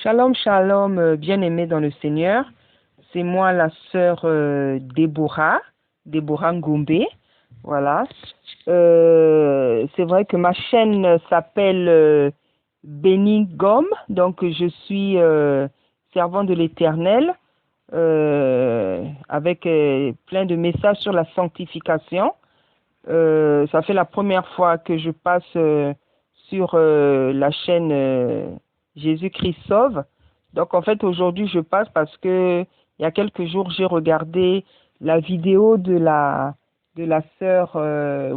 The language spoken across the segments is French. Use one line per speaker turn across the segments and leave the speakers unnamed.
Shalom, shalom, bien-aimés dans le Seigneur. C'est moi, la sœur Déborah Ngombe. Voilà. C'est vrai que ma chaîne s'appelle Béni Gom, donc je suis servant de l'Éternel avec plein de messages sur la sanctification. Ça fait la première fois que je passe sur la chaîne Jésus-Christ sauve. Donc en fait aujourd'hui je passe parce que il y a quelques jours j'ai regardé la vidéo de la sœur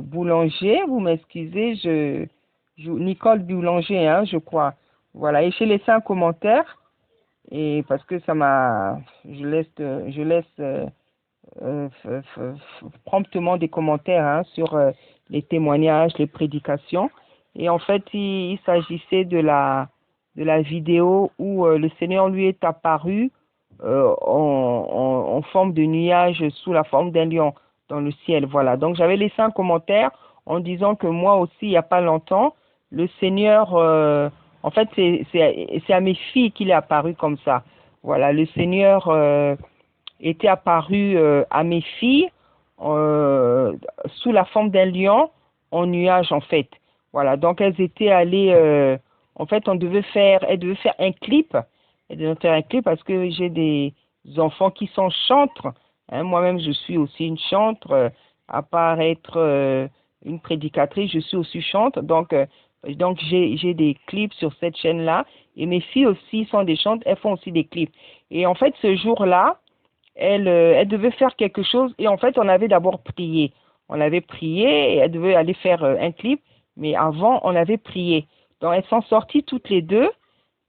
Boulanger. Vous m'excusez, Nicole Boulanger, hein, je crois. Voilà, et j'ai laissé un commentaire et parce que ça m'a, je laisse promptement des commentaires hein, sur les témoignages, les prédications. Et en fait, il s'agissait de la vidéo où le Seigneur lui est apparu en forme de nuage sous la forme d'un lion dans le ciel. Voilà. Donc, j'avais laissé un commentaire en disant que moi aussi, il n'y a pas longtemps, le Seigneur, en fait, c'est à mes filles qu'il est apparu comme ça. Voilà. Le Seigneur était apparu à mes filles sous la forme d'un lion en nuage, en fait. Voilà. Donc, elles étaient allées... en fait, elles devaient faire un clip. Elles devaient faire un clip parce que j'ai des enfants qui sont chantres. Hein. Moi-même, je suis aussi une chantre. À part être une prédicatrice, je suis aussi chantre. Donc j'ai des clips sur cette chaîne-là. Et mes filles aussi sont des chantres. Elles font aussi des clips. Et en fait, ce jour-là, elle devait faire quelque chose. Et en fait, on avait d'abord prié. On avait prié et elle devait aller faire un clip. Mais avant, on avait prié. Donc, elles sont sorties toutes les deux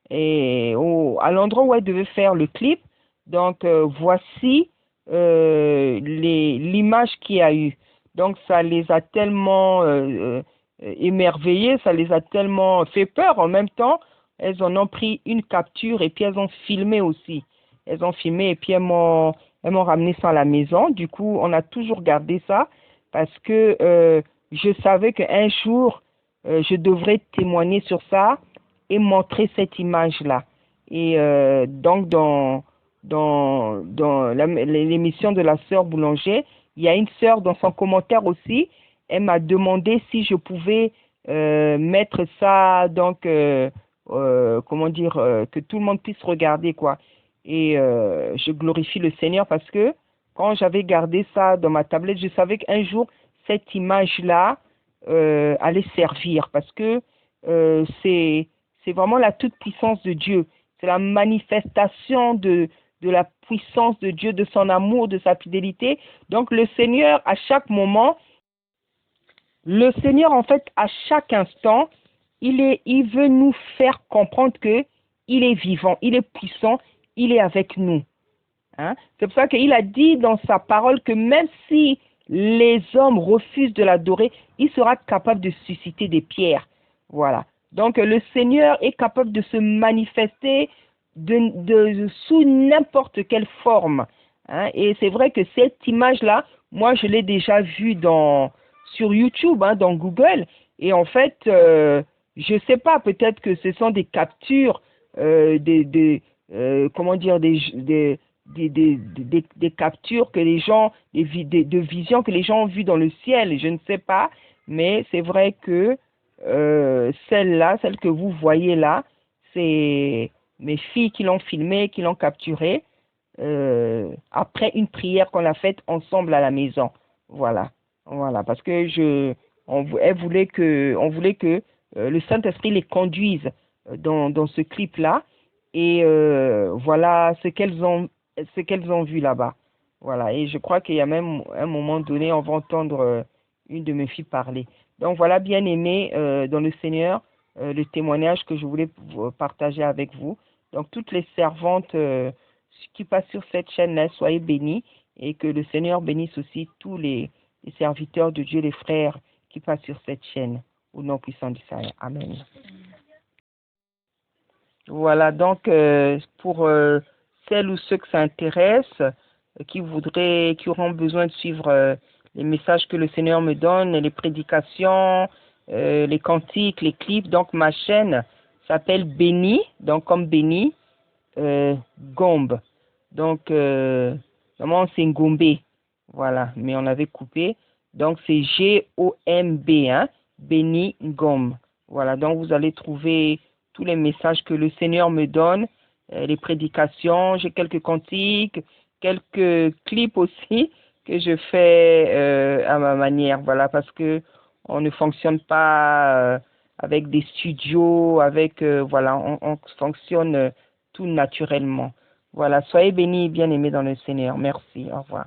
et à l'endroit où elles devaient faire le clip. Donc, voici l'image qu'il y a eu. Donc, ça les a tellement émerveillées, ça les a tellement fait peur. En même temps, elles en ont pris une capture et puis elles ont filmé aussi. Elles ont filmé et puis elles m'ont ramené ça à la maison. Du coup, on a toujours gardé ça parce que je savais qu'un jour, je devrais témoigner sur ça et montrer cette image-là. Et donc, dans l'émission de la sœur Boulanger, il y a une sœur dans son commentaire aussi, elle m'a demandé si je pouvais mettre ça, donc, comment dire, que tout le monde puisse regarder, quoi. Et je glorifie le Seigneur parce que quand j'avais gardé ça dans ma tablette, je savais qu'un jour, cette image-là allait servir parce que c'est vraiment la toute-puissance de Dieu. C'est la manifestation de la puissance de Dieu, de son amour, de sa fidélité. Donc le Seigneur, à chaque moment, le Seigneur, en fait, à chaque instant, il veut nous faire comprendre que il est vivant, il est puissant, il est avec nous. Hein? C'est pour ça qu'il a dit dans sa parole que même si les hommes refusent de l'adorer, il sera capable de susciter des pierres. Voilà. Donc le Seigneur est capable de se manifester sous n'importe quelle forme. Hein? Et c'est vrai que cette image-là, moi je l'ai déjà vue sur YouTube, hein, dans Google. Et en fait, je ne sais pas, peut-être que ce sont des captures, comment dire, des captures que les gens, de visions que les gens ont vues dans le ciel, je ne sais pas, mais c'est vrai que celle que vous voyez là, c'est mes filles qui l'ont filmée, qui l'ont capturée, après une prière qu'on a faite ensemble à la maison. Voilà, parce que on voulait que le Saint-Esprit les conduise dans ce clip-là, et voilà ce qu'elles ont vu là-bas. Voilà, et je crois qu'il y a même un moment donné, on va entendre une de mes filles parler. Donc voilà, bien aimé dans le Seigneur, le témoignage que je voulais partager avec vous. Donc toutes les servantes qui passent sur cette chaîne-là, soyez bénis, et que le Seigneur bénisse aussi tous les serviteurs de Dieu, les frères qui passent sur cette chaîne, au nom puissant du Seigneur. Amen. Voilà, donc pour celles ou ceux que ça intéresse, qui auront besoin de suivre les messages que le Seigneur me donne, les prédications, les cantiques, les clips. Donc ma chaîne s'appelle Béni, donc comme Béni, Gombe. Donc, normalement, c'est Ngombe. Voilà, mais on avait coupé. Donc, c'est Gomb, hein, Béni Ngom. Voilà, donc vous allez trouver tous les messages que le Seigneur me donne, les prédications, j'ai quelques cantiques, quelques clips aussi que je fais à ma manière. Voilà, parce que on ne fonctionne pas avec des studios, avec, voilà, on fonctionne tout naturellement. Voilà, soyez bénis et bien-aimés dans le Seigneur. Merci, au revoir.